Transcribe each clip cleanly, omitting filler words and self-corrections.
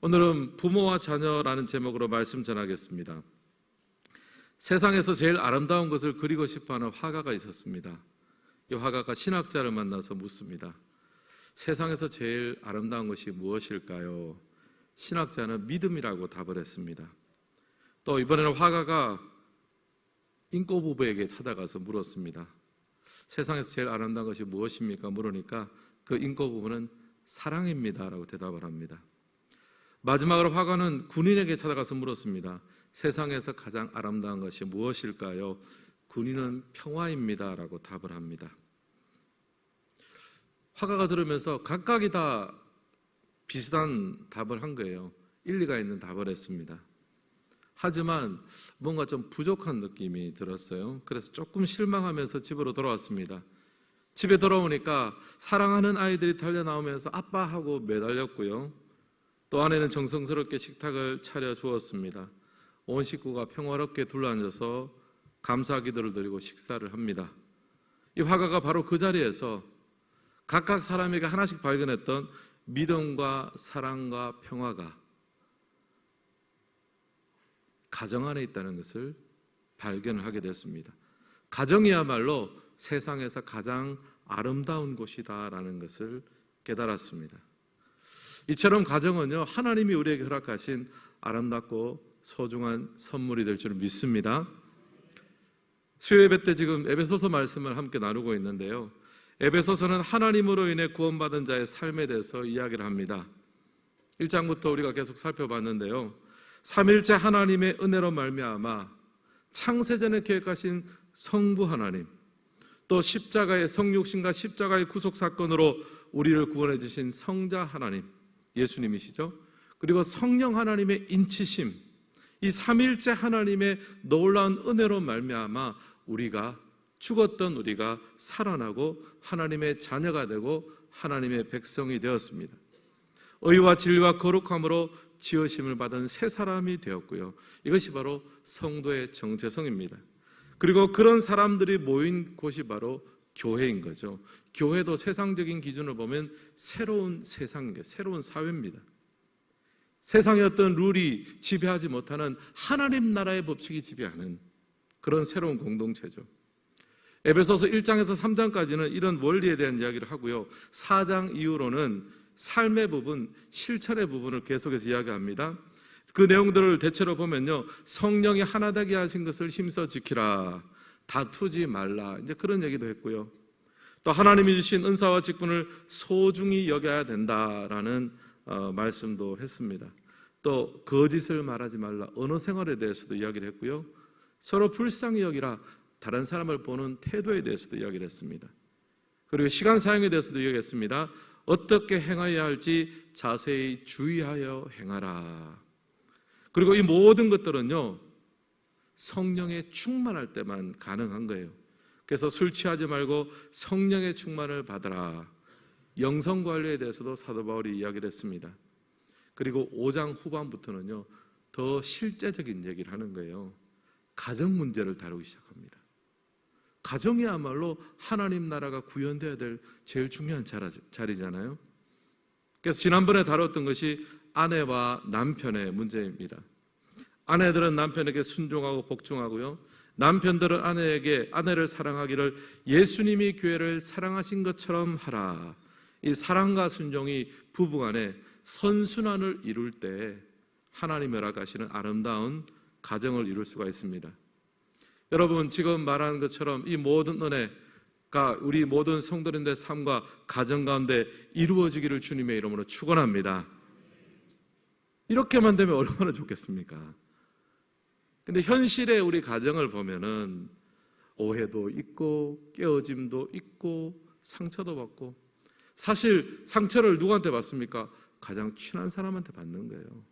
오늘은 부모와 자녀라는 제목으로 말씀 전하겠습니다. 세상에서 제일 아름다운 것을 그리고 싶어하는 화가가 있었습니다. 이 화가가 신학자를 만나서 묻습니다. 세상에서 제일 아름다운 것이 무엇일까요? 신학자는 믿음이라고 답을 했습니다. 또 이번에는 화가가 인꼬 부부에게 찾아가서 물었습니다. 세상에서 제일 아름다운 것이 무엇입니까? 물으니까 그 인꼬 부부는 사랑입니다 라고 대답을 합니다. 마지막으로 화가는 군인에게 찾아가서 물었습니다. 세상에서 가장 아름다운 것이 무엇일까요? 군인은 평화입니다 라고 답을 합니다. 화가가 들으면서 각각이 다 비슷한 답을 한 거예요. 일리가 있는 답을 했습니다. 하지만 뭔가 좀 부족한 느낌이 들었어요. 그래서 조금 실망하면서 집으로 돌아왔습니다. 집에 돌아오니까 사랑하는 아이들이 달려나오면서 아빠하고 매달렸고요. 또 아내는 정성스럽게 식탁을 차려 주었습니다. 온 식구가 평화롭게 둘러앉아서 감사 기도를 드리고 식사를 합니다. 이 화가가 바로 그 자리에서 각각 사람에게 하나씩 발견했던 믿음과 사랑과 평화가 가정 안에 있다는 것을 발견을 하게 됐습니다. 가정이야말로 세상에서 가장 아름다운 곳이다라는 것을 깨달았습니다. 이처럼 가정은요, 하나님이 우리에게 허락하신 아름답고 소중한 선물이 될 줄 믿습니다. 수요예배 때 지금 에베소서 말씀을 함께 나누고 있는데요, 에베소서는 하나님으로 인해 구원받은 자의 삶에 대해서 이야기를 합니다. 1장부터 우리가 계속 살펴봤는데요, 삼일째 하나님의 은혜로 말미암아 창세전에 계획하신 성부 하나님, 또 십자가의 성육신과 십자가의 구속사건으로 우리를 구원해 주신 성자 하나님, 예수님이시죠. 그리고 성령 하나님의 인치심, 이 삼일째 하나님의 놀라운 은혜로 말미암아 우리가 죽었던 우리가 살아나고 하나님의 자녀가 되고 하나님의 백성이 되었습니다. 의와 진리와 거룩함으로 지으심을 받은 새 사람이 되었고요. 이것이 바로 성도의 정체성입니다. 그리고 그런 사람들이 모인 곳이 바로 교회인 거죠. 교회도 세상적인 기준을 보면 새로운 세상입니다. 새로운 사회입니다. 세상의 어떤 룰이 지배하지 못하는 하나님 나라의 법칙이 지배하는 그런 새로운 공동체죠. 에베소서 1장에서 3장까지는 이런 원리에 대한 이야기를 하고요, 4장 이후로는 삶의 부분, 실천의 부분을 계속해서 이야기합니다. 그 내용들을 대체로 보면요, 성령이 하나 되게 하신 것을 힘써 지키라, 다투지 말라, 이제 그런 얘기도 했고요. 또 하나님이 주신 은사와 직분을 소중히 여겨야 된다라는 말씀도 했습니다. 또 거짓을 말하지 말라, 언어 생활에 대해서도 이야기를 했고요. 서로 불쌍히 여기라, 다른 사람을 보는 태도에 대해서도 이야기를 했습니다. 그리고 시간 사용에 대해서도 이야기했습니다. 어떻게 행해야 할지 자세히 주의하여 행하라. 그리고 이 모든 것들은요, 성령에 충만할 때만 가능한 거예요. 그래서 술 취하지 말고 성령의 충만을 받으라. 영성 관리에 대해서도 사도 바울이 이야기를 했습니다. 그리고 5장 후반부터는요, 더 실제적인 얘기를 하는 거예요. 가정 문제를 다루기 시작합니다. 가정이야말로 하나님 나라가 구현되어야 될 제일 중요한 자리잖아요. 그래서 지난번에 다뤘던 것이 아내와 남편의 문제입니다. 아내들은 남편에게 순종하고 복종하고요, 남편들은 아내를 사랑하기를 예수님이 교회를 사랑하신 것처럼 하라. 이 사랑과 순종이 부부간에 선순환을 이룰 때 하나님이 허락하시는 아름다운 가정을 이룰 수가 있습니다. 여러분, 지금 말하는 것처럼 이 모든 은혜가 우리 모든 성도님들의 삶과 가정 가운데 이루어지기를 주님의 이름으로 축원합니다. 이렇게만 되면 얼마나 좋겠습니까? 근데 현실의 우리 가정을 보면은 오해도 있고 깨어짐도 있고 상처도 받고, 사실 상처를 누구한테 받습니까? 가장 친한 사람한테 받는 거예요.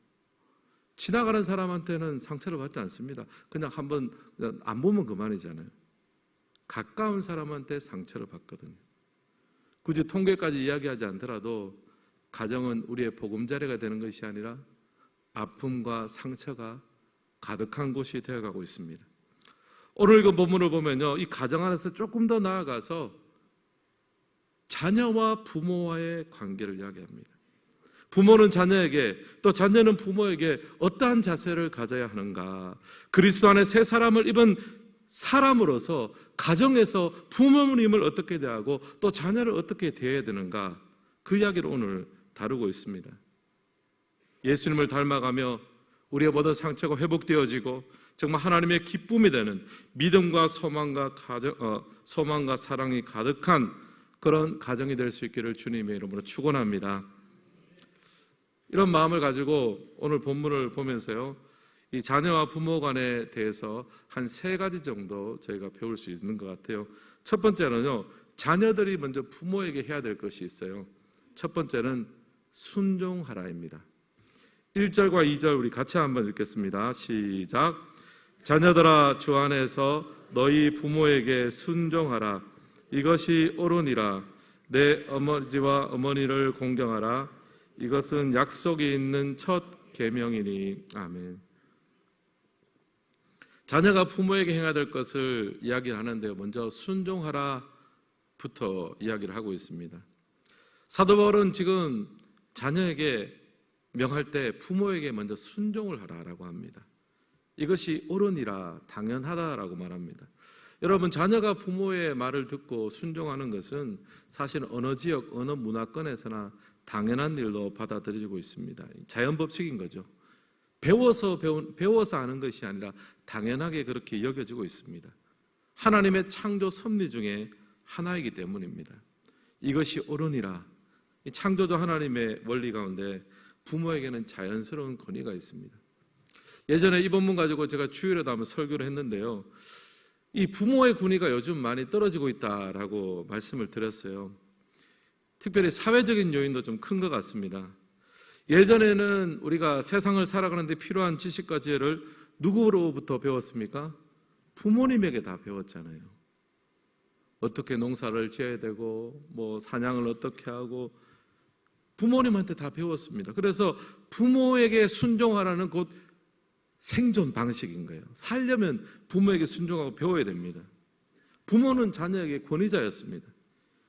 지나가는 사람한테는 상처를 받지 않습니다. 그냥 한번 안 보면 그만이잖아요. 가까운 사람한테 상처를 받거든요. 굳이 통계까지 이야기하지 않더라도 가정은 우리의 보금자리가 되는 것이 아니라 아픔과 상처가 가득한 곳이 되어가고 있습니다. 오늘 그 본문을 보면요, 이 가정 안에서 조금 더 나아가서 자녀와 부모와의 관계를 이야기합니다. 부모는 자녀에게, 또 자녀는 부모에게 어떠한 자세를 가져야 하는가? 그리스도 안에 새 사람을 입은 사람으로서 가정에서 부모님을 어떻게 대하고 또 자녀를 어떻게 대해야 되는가? 그 이야기를 오늘 다루고 있습니다. 예수님을 닮아가며 우리의 모든 상처가 회복되어지고 정말 하나님의 기쁨이 되는 믿음과 소망과 사랑이 가득한 그런 가정이 될 수 있기를 주님의 이름으로 축원합니다. 이런 마음을 가지고 오늘 본문을 보면서요, 이 자녀와 부모 간에 대해서 한 3가지 정도 저희가 배울 수 있는 것 같아요. 첫 번째는요, 자녀들이 먼저 부모에게 해야 될 것이 있어요. 첫 번째는 순종하라입니다. 1절과 2절 우리 같이 한번 읽겠습니다. 시작. 자녀들아, 주 안에서 너희 부모에게 순종하라. 이것이 옳으니라. 내 아버지와 어머니를 공경하라. 이것은 약속이 있는 첫 계명이니. 아멘. 자녀가 부모에게 행해야 될 것을 이야기하는데요, 먼저 순종하라부터 이야기를 하고 있습니다. 사도 바울은 지금 자녀에게 명할 때 부모에게 먼저 순종을 하라라고 합니다. 이것이 옳으니라, 당연하다라고 말합니다. 여러분, 자녀가 부모의 말을 듣고 순종하는 것은 사실 어느 지역, 어느 문화권에서나 당연한 일로 받아들여지고 있습니다. 자연 법칙인 거죠. 배워서 아는 것이 아니라 당연하게 그렇게 여겨지고 있습니다. 하나님의 창조 섭리 중에 하나이기 때문입니다. 이것이 옳으니라. 이 창조도 하나님의 원리 가운데 부모에게는 자연스러운 권위가 있습니다. 예전에 이 본문 가지고 제가 주일에도 한번 설교를 했는데요, 이 부모의 권위가 요즘 많이 떨어지고 있다라고 말씀을 드렸어요. 특별히 사회적인 요인도 좀 큰 것 같습니다. 예전에는 우리가 세상을 살아가는데 필요한 지식과 지혜를 누구로부터 배웠습니까? 부모님에게 다 배웠잖아요. 어떻게 농사를 지어야 되고 뭐 사냥을 어떻게 하고 부모님한테 다 배웠습니다. 그래서 부모에게 순종하라는 곧 생존 방식인 거예요. 살려면 부모에게 순종하고 배워야 됩니다. 부모는 자녀에게 권위자였습니다.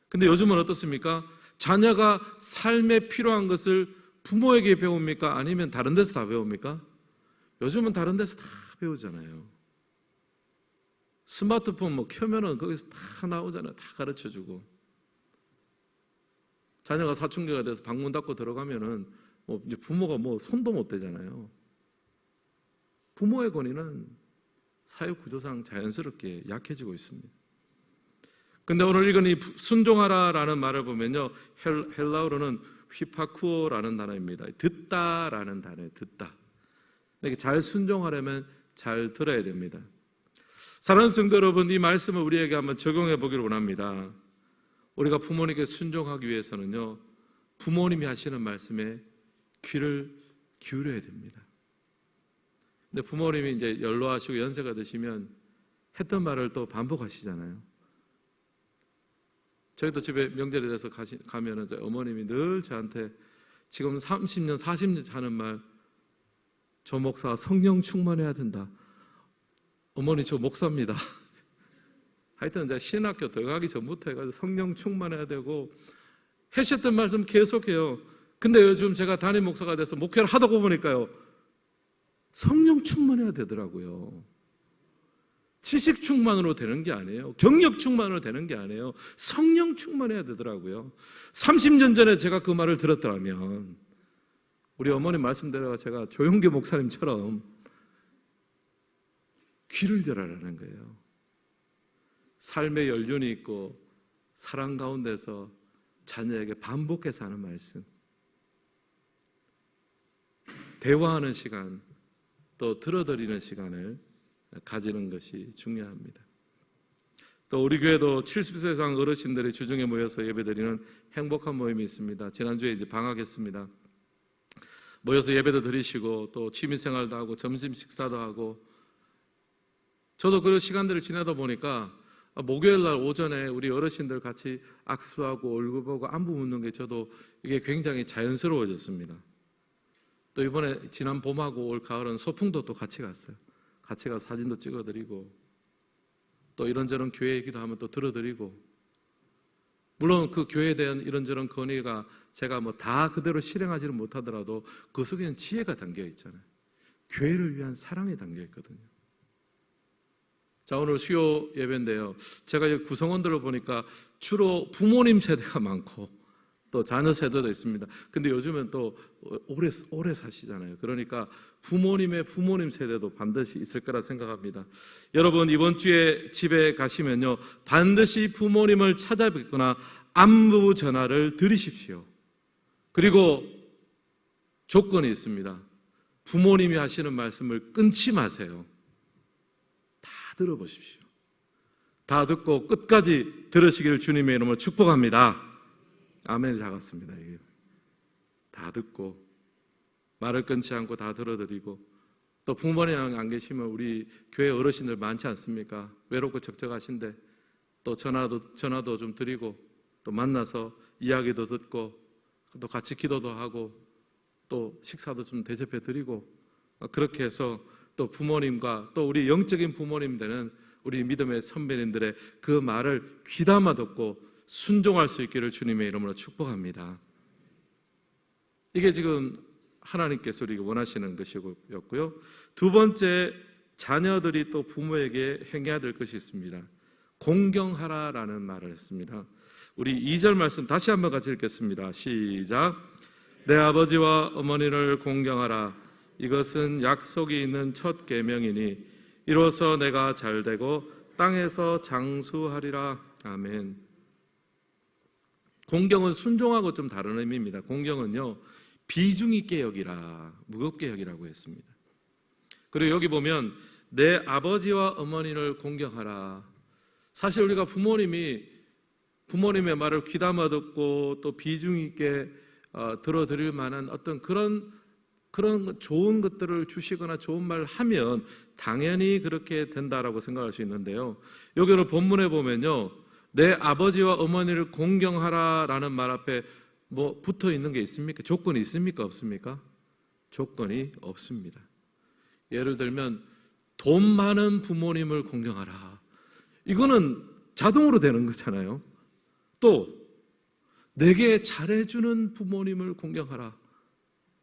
근데 요즘은 어떻습니까? 자녀가 삶에 필요한 것을 부모에게 배웁니까? 아니면 다른 데서 다 배웁니까? 요즘은 다른 데서 다 배우잖아요. 스마트폰 뭐 켜면은 거기서 다 나오잖아요. 다 가르쳐주고. 자녀가 사춘기가 돼서 방문 닫고 들어가면은 뭐 이제 부모가 뭐 손도 못 대잖아요. 부모의 권위는 사회 구조상 자연스럽게 약해지고 있습니다. 근데 오늘 읽은 이 순종하라라는 말을 보면요, 헬라어로는 휘파쿠오라는 단어입니다. 듣다라는 단어예요. 듣다. 잘 순종하려면 잘 들어야 됩니다. 사랑하는 성도 여러분, 이 말씀을 우리에게 한번 적용해 보기를 원합니다. 우리가 부모님께 순종하기 위해서는요, 부모님이 하시는 말씀에 귀를 기울여야 됩니다. 근데 부모님이 이제 연로하시고 연세가 드시면 했던 말을 또 반복하시잖아요. 저희도 집에 명절에 대해서 가면은 어머님이 늘 저한테 지금 30년, 40년 하는 말, 저 목사 성령 충만해야 된다. 어머니 저 목사입니다. 하여튼 이제 신학교 들어가기 전부터 해가지고 성령 충만해야 되고 하셨던 말씀 계속해요. 근데 요즘 제가 담임 목사가 돼서 목회를 하다 보니까요, 성령 충만해야 되더라고요. 지식 충만으로 되는 게 아니에요. 경력 충만으로 되는 게 아니에요. 성령 충만해야 되더라고요. 30년 전에 제가 그 말을 들었더라면 우리 어머니 말씀대로 제가 조용기 목사님처럼 귀를 열어라는 거예요. 삶의 연륜이 있고 사랑 가운데서 자녀에게 반복해서 하는 말씀, 대화하는 시간, 또 들어드리는 시간을 가지는 것이 중요합니다. 또 우리 교회도 70세 이상 어르신들이 주중에 모여서 예배드리는 행복한 모임이 있습니다. 지난주에 이제 방학했습니다. 모여서 예배도 드리시고 또 취미생활도 하고 점심 식사도 하고, 저도 그런 시간들을 지내다 보니까 목요일 날 오전에 우리 어르신들 같이 악수하고 얼굴 보고 안부 묻는 게 저도 이게 굉장히 자연스러워졌습니다. 또 이번에 지난 봄하고 올 가을은 소풍도 또 같이 갔어요. 같이 가서 사진도 찍어드리고 또 이런저런 교회 얘기도 하면 또 들어드리고, 물론 그 교회에 대한 이런저런 건의가 제가 뭐 다 그대로 실행하지는 못하더라도 그 속에는 지혜가 담겨 있잖아요. 교회를 위한 사랑이 담겨 있거든요. 자, 오늘 수요 예배인데요. 제가 구성원들을 보니까 주로 부모님 세대가 많고 또 자녀 세대도 있습니다. 근데 요즘은 또 오래 사시잖아요. 그러니까 부모님의 부모님 세대도 반드시 있을 거라 생각합니다. 여러분, 이번 주에 집에 가시면요, 반드시 부모님을 찾아뵙거나 안부 전화를 드리십시오. 그리고 조건이 있습니다. 부모님이 하시는 말씀을 끊지 마세요. 다 들어보십시오. 다 듣고 끝까지 들으시기를 주님의 이름으로 축복합니다. 아멘이 작았습니다. 이게 다 듣고 말을 끊지 않고 다 들어드리고, 또 부모님 안 계시면 우리 교회 어르신들 많지 않습니까? 외롭고 적적하신데 또 전화도 좀 드리고, 또 만나서 이야기도 듣고, 또 같이 기도도 하고, 또 식사도 좀 대접해 드리고, 그렇게 해서 또 부모님과 또 우리 영적인 부모님 되는 우리 믿음의 선배님들의 그 말을 귀담아 듣고 순종할 수 있기를 주님의 이름으로 축복합니다. 이게 지금 하나님께서 우리가 원하시는 것이었고요. 두 번째, 자녀들이 또 부모에게 행해야 될 것이 있습니다. 공경하라라는 말을 했습니다. 우리 2절 말씀 다시 한번 같이 읽겠습니다. 시작. 내 아버지와 어머니를 공경하라. 이것은 약속이 있는 첫 계명이니 이로써 내가 잘되고 땅에서 장수하리라. 아멘. 공경은 순종하고 좀 다른 의미입니다. 공경은요, 비중 있게 여기라, 무겁게 여기라고 했습니다. 그리고 여기 보면 내 아버지와 어머니를 공경하라. 사실 우리가 부모님의 말을 귀담아 듣고 또 비중 있게 들어드릴 만한 어떤 그런 좋은 것들을 주시거나 좋은 말을 하면 당연히 그렇게 된다라고 생각할 수 있는데요. 여기는 본문에 보면요, 내 아버지와 어머니를 공경하라라는 말 앞에 뭐 붙어 있는 게 있습니까? 조건이 있습니까? 없습니까? 조건이 없습니다. 예를 들면 돈 많은 부모님을 공경하라. 이거는 자동으로 되는 거잖아요. 또 내게 잘해주는 부모님을 공경하라.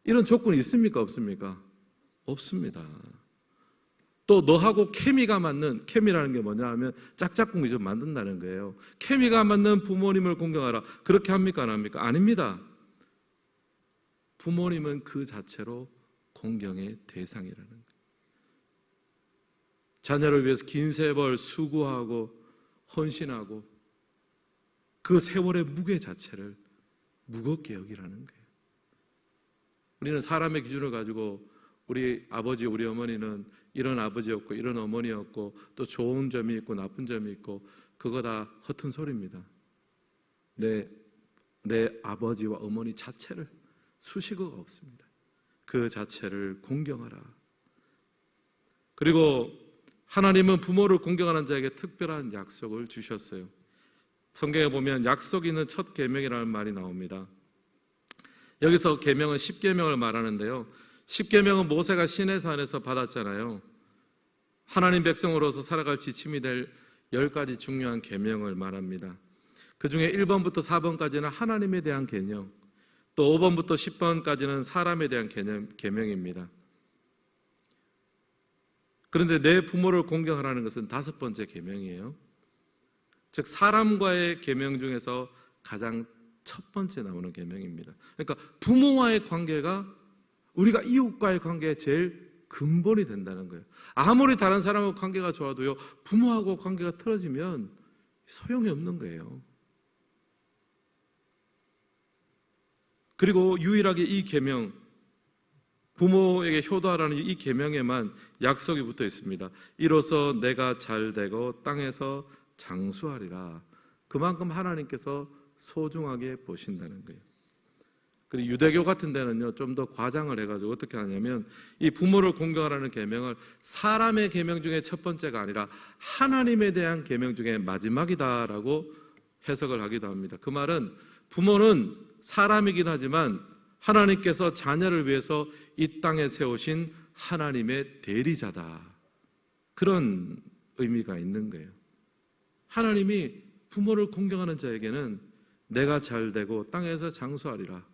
이런 조건이 있습니까? 없습니까? 없습니다. 또 너하고 케미가 맞는, 케미라는 게 뭐냐 하면 짝짝꿍이 좀 만든다는 거예요. 케미가 맞는 부모님을 공경하라. 그렇게 합니까? 안 합니까? 아닙니다. 부모님은 그 자체로 공경의 대상이라는 거예요. 자녀를 위해서 긴 세월 수고하고 헌신하고 그 세월의 무게 자체를 무겁게 여기라는 거예요. 우리는 사람의 기준을 가지고 우리 아버지, 우리 어머니는 이런 아버지였고 이런 어머니였고 또 좋은 점이 있고 나쁜 점이 있고, 그거 다 허튼 소리입니다. 내 아버지와 어머니 자체를 수식어가 없습니다. 그 자체를 공경하라. 그리고 하나님은 부모를 공경하는 자에게 특별한 약속을 주셨어요. 성경에 보면 약속이 있는 첫 계명이라는 말이 나옵니다. 여기서 계명은 10계명을 말하는데요. 10계명은 모세가 시내산에서 받았잖아요. 하나님 백성으로서 살아갈 지침이 될 10가지 중요한 계명을 말합니다. 그 중에 1번부터 4번까지는 하나님에 대한 개념, 또 5번부터 10번까지는 사람에 대한 계명입니다. 그런데 내 부모를 공경하라는 것은 5번째 계명이에요. 즉 사람과의 계명 중에서 가장 첫 번째 나오는 계명입니다. 그러니까 부모와의 관계가 우리가 이웃과의 관계의 제일 근본이 된다는 거예요. 아무리 다른 사람하고 관계가 좋아도요, 부모하고 관계가 틀어지면 소용이 없는 거예요. 그리고 유일하게 이 계명, 부모에게 효도하라는 이 계명에만 약속이 붙어 있습니다. 이로써 내가 잘되고 땅에서 장수하리라. 그만큼 하나님께서 소중하게 보신다는 거예요. 그리고 유대교 같은 데는요, 좀 더 과장을 해가지고 어떻게 하냐면 이 부모를 공경하라는 계명을 사람의 계명 중에 첫 번째가 아니라 하나님에 대한 계명 중에 마지막이다라고 해석을 하기도 합니다. 그 말은 부모는 사람이긴 하지만 하나님께서 자녀를 위해서 이 땅에 세우신 하나님의 대리자다. 그런 의미가 있는 거예요. 하나님이 부모를 공경하는 자에게는 내가 잘되고 땅에서 장수하리라.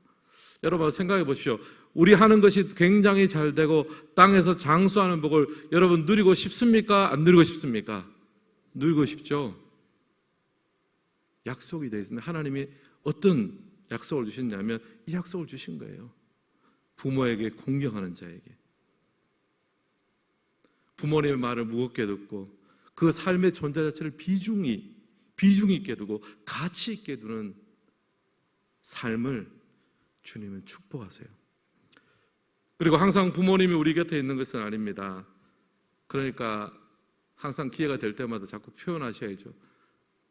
여러분 생각해 보십시오. 우리 하는 것이 굉장히 잘되고 땅에서 장수하는 복을 여러분 누리고 싶습니까? 안 누리고 싶습니까? 누리고 싶죠. 약속이 되어 있습니다. 하나님이 어떤 약속을 주셨냐면 이 약속을 주신 거예요. 부모에게 공경하는 자에게, 부모님의 말을 무겁게 듣고 그 삶의 존재 자체를 비중 있게 두고 가치 있게 두는 삶을 주님은 축복하세요. 그리고 항상 부모님이 우리 곁에 있는 것은 아닙니다. 그러니까 항상 기회가 될 때마다 자꾸 표현하셔야죠.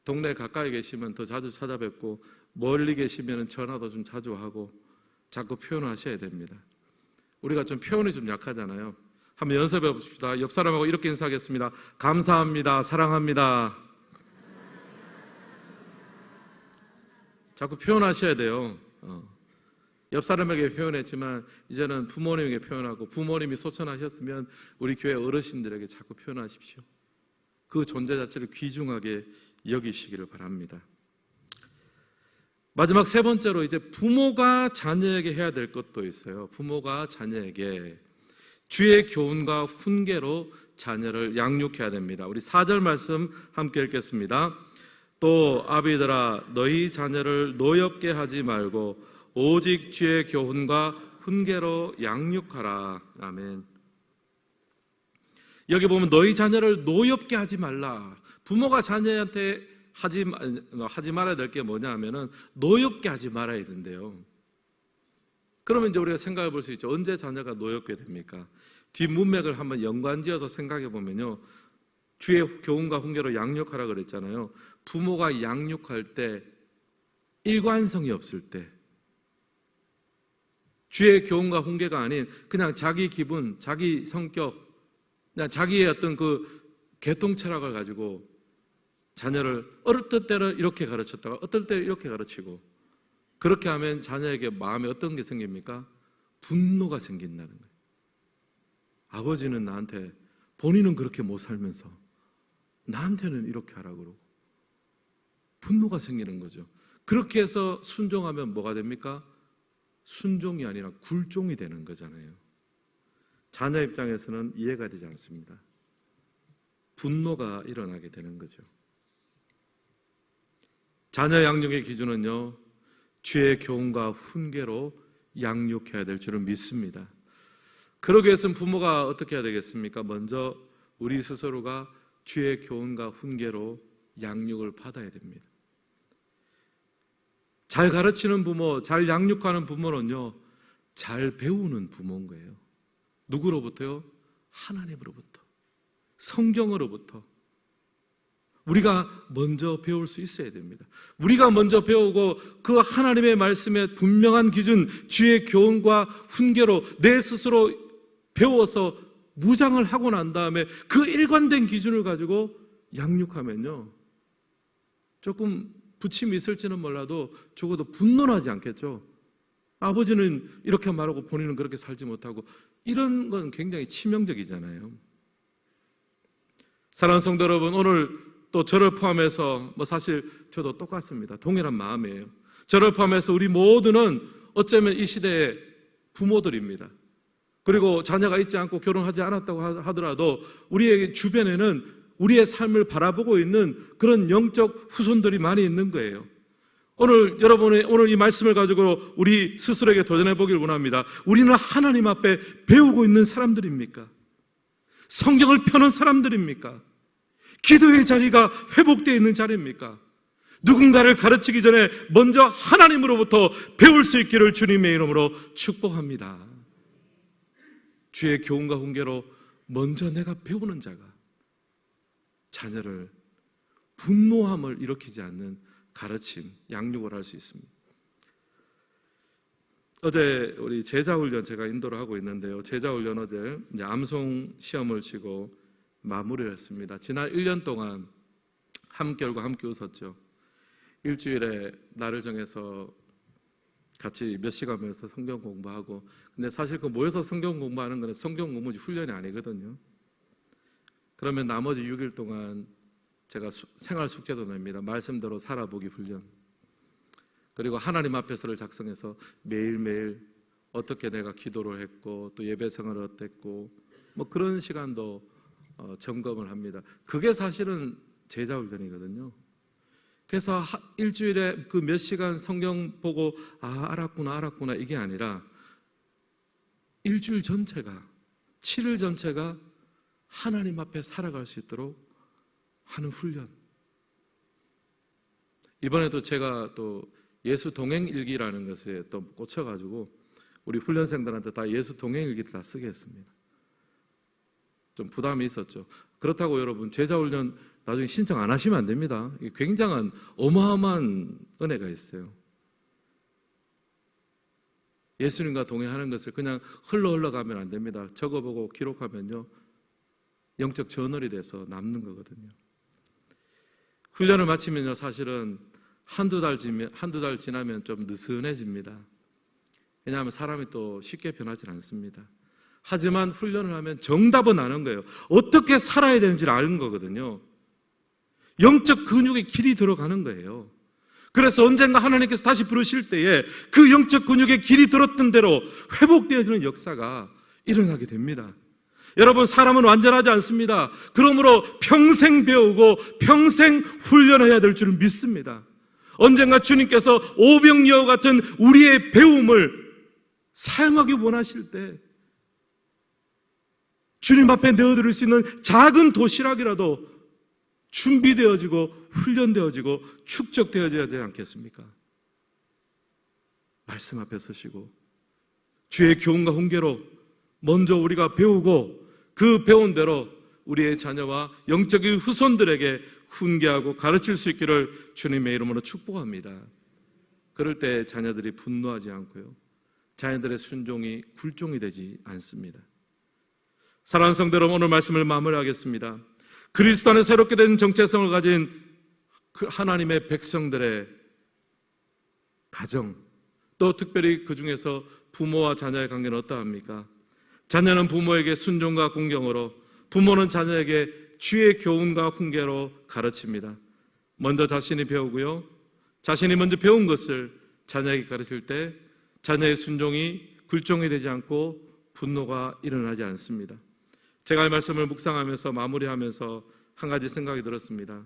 동네 가까이 계시면 더 자주 찾아뵙고 멀리 계시면 전화도 좀 자주 하고 자꾸 표현하셔야 됩니다. 우리가 좀 표현이 좀 약하잖아요. 한번 연습해 봅시다. 옆 사람하고 이렇게 인사하겠습니다. 감사합니다. 사랑합니다. 자꾸 표현하셔야 돼요. 옆 사람에게 표현했지만 이제는 부모님에게 표현하고, 부모님이 소천하셨으면 우리 교회 어르신들에게 자꾸 표현하십시오. 그 존재 자체를 귀중하게 여기시기를 바랍니다. 마지막 세 번째로 이제 부모가 자녀에게 해야 될 것도 있어요. 부모가 자녀에게 주의 교훈과 훈계로 자녀를 양육해야 됩니다. 우리 4절 말씀 함께 읽겠습니다. 또 아비들아 너희 자녀를 노엽게 하지 말고 오직 주의 교훈과 훈계로 양육하라. 아멘. 여기 보면 너희 자녀를 노엽게 하지 말라. 부모가 자녀한테 하지 말아야 될 게 뭐냐 하면은 노엽게 하지 말아야 된대요. 그러면 이제 우리가 생각해 볼 수 있죠. 언제 자녀가 노엽게 됩니까? 뒷문맥을 한번 연관지어서 생각해 보면요, 주의 교훈과 훈계로 양육하라 그랬잖아요. 부모가 양육할 때 일관성이 없을 때, 주의 교훈과 훈계가 아닌 그냥 자기 기분, 자기 성격, 그냥 자기의 어떤 그 개통 철학을 가지고 자녀를 어떨 때는 이렇게 가르쳤다가 어떨 때는 이렇게 가르치고, 그렇게 하면 자녀에게 마음에 어떤 게 생깁니까? 분노가 생긴다는 거예요. 아버지는 나한테, 본인은 그렇게 못 살면서 나한테는 이렇게 하라고 그러고 분노가 생기는 거죠. 그렇게 해서 순종하면 뭐가 됩니까? 순종이 아니라 굴종이 되는 거잖아요. 자녀 입장에서는 이해가 되지 않습니다. 분노가 일어나게 되는 거죠. 자녀 양육의 기준은요, 주의 교훈과 훈계로 양육해야 될 줄은 믿습니다. 그러기 위해서는 부모가 어떻게 해야 되겠습니까? 먼저 우리 스스로가 주의 교훈과 훈계로 양육을 받아야 됩니다. 잘 가르치는 부모, 잘 양육하는 부모는요, 잘 배우는 부모인 거예요. 누구로부터요? 하나님으로부터, 성경으로부터. 우리가 먼저 배울 수 있어야 됩니다. 우리가 먼저 배우고 그 하나님의 말씀의 분명한 기준, 주의 교훈과 훈계로 내 스스로 배워서 무장을 하고 난 다음에 그 일관된 기준을 가지고 양육하면요, 조금 부침이 있을지는 몰라도 적어도 분노하지 않겠죠. 아버지는 이렇게 말하고 본인은 그렇게 살지 못하고, 이런 건 굉장히 치명적이잖아요. 사랑하는 성도 여러분, 오늘 또 저를 포함해서 사실 저도 똑같습니다. 동일한 마음이에요. 저를 포함해서 우리 모두는 어쩌면 이 시대의 부모들입니다. 그리고 자녀가 있지 않고 결혼하지 않았다고 하더라도 우리의 주변에는 우리의 삶을 바라보고 있는 그런 영적 후손들이 많이 있는 거예요. 오늘 이 말씀을 가지고 우리 스스로에게 도전해 보길 원합니다. 우리는 하나님 앞에 배우고 있는 사람들입니까? 성경을 펴는 사람들입니까? 기도의 자리가 회복되어 있는 자리입니까? 누군가를 가르치기 전에 먼저 하나님으로부터 배울 수 있기를 주님의 이름으로 축복합니다. 주의 교훈과 훈계로 먼저 내가 배우는 자가 자녀를 분노함을 일으키지 않는 가르침, 양육을 할 수 있습니다. 어제 우리 제자훈련 제가 인도를 하고 있는데요. 제자훈련 어제 이제 암송 시험을 치고 마무리를 했습니다. 지난 1년 동안 함께 울고 함께 웃었죠. 일주일에 날을 정해서 같이 몇 시간 모여서 성경 공부하고, 근데 사실 그 모여서 성경 공부하는 거는 성경 공부지 훈련이 아니거든요. 그러면 나머지 6일 동안 제가 생활 숙제도 냅니다. 말씀대로 살아보기 훈련. 그리고 하나님 앞에서를 작성해서 매일매일 어떻게 내가 기도를 했고 또 예배 생활을 어땠고 뭐 그런 시간도 점검을 합니다. 그게 사실은 제자훈련이거든요. 그래서 일주일에 그 몇 시간 성경 보고 알았구나 이게 아니라 일주일 전체가 7일 전체가 하나님 앞에 살아갈 수 있도록 하는 훈련. 이번에도 제가 또 예수 동행 일기라는 것에 또 꽂혀가지고 우리 훈련생들한테 다 예수 동행 일기를 다 쓰게 했습니다. 좀 부담이 있었죠. 그렇다고 여러분 제자훈련 나중에 신청 안 하시면 안 됩니다. 굉장한 어마어마한 은혜가 있어요. 예수님과 동행하는 것을 그냥 흘러가면 안 됩니다. 적어보고 기록하면요 영적 저널이 돼서 남는 거거든요. 훈련을 마치면요 사실은 한두 달 지나면 좀 느슨해집니다. 왜냐하면 사람이 또 쉽게 변하지 않습니다. 하지만 훈련을 하면 정답은 아는 거예요. 어떻게 살아야 되는지를 아는 거거든요. 영적 근육의 길이 들어가는 거예요. 그래서 언젠가 하나님께서 다시 부르실 때에 그 영적 근육의 길이 들었던 대로 회복되어지는 역사가 일어나게 됩니다. 여러분 사람은 완전하지 않습니다. 그러므로 평생 배우고 평생 훈련해야 될 줄을 믿습니다. 언젠가 주님께서 오병이어 같은 우리의 배움을 사용하기 원하실 때 주님 앞에 내어드릴 수 있는 작은 도시락이라도 준비되어지고 훈련되어지고 축적되어져야 되지 않겠습니까? 말씀 앞에 서시고 주의 교훈과 훈계로 먼저 우리가 배우고 그 배운 대로 우리의 자녀와 영적인 후손들에게 훈계하고 가르칠 수 있기를 주님의 이름으로 축복합니다. 그럴 때 자녀들이 분노하지 않고요 자녀들의 순종이 굴종이 되지 않습니다. 사랑하는 성도 여러분, 오늘 말씀을 마무리하겠습니다. 그리스도 안에 새롭게 된 정체성을 가진 그 하나님의 백성들의 가정, 또 특별히 그 중에서 부모와 자녀의 관계는 어떠합니까? 자녀는 부모에게 순종과 공경으로, 부모는 자녀에게 주의 교훈과 훈계로 가르칩니다. 먼저 자신이 배우고요, 자신이 먼저 배운 것을 자녀에게 가르칠 때 자녀의 순종이 굴종이 되지 않고 분노가 일어나지 않습니다. 제가 이 말씀을 묵상하면서 마무리하면서 한 가지 생각이 들었습니다.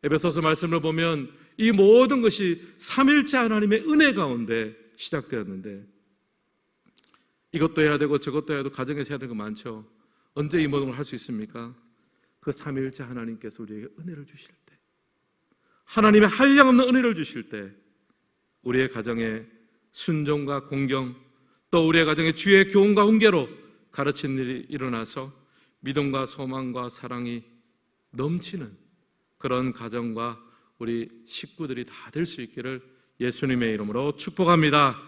에베소서 말씀을 보면 이 모든 것이 삼일째 하나님의 은혜 가운데 시작되었는데, 이것도 해야 되고 저것도 해야 되고 가정에서 해야 되는 거 많죠. 언제 이 모든 걸 할 수 있습니까? 그 삼일째 하나님께서 우리에게 은혜를 주실 때, 하나님의 한량없는 은혜를 주실 때 우리의 가정에 순종과 공경, 또 우리의 가정에 주의 교훈과 훈계로 가르치는 일이 일어나서 믿음과 소망과 사랑이 넘치는 그런 가정과 우리 식구들이 다 될 수 있기를 예수님의 이름으로 축복합니다.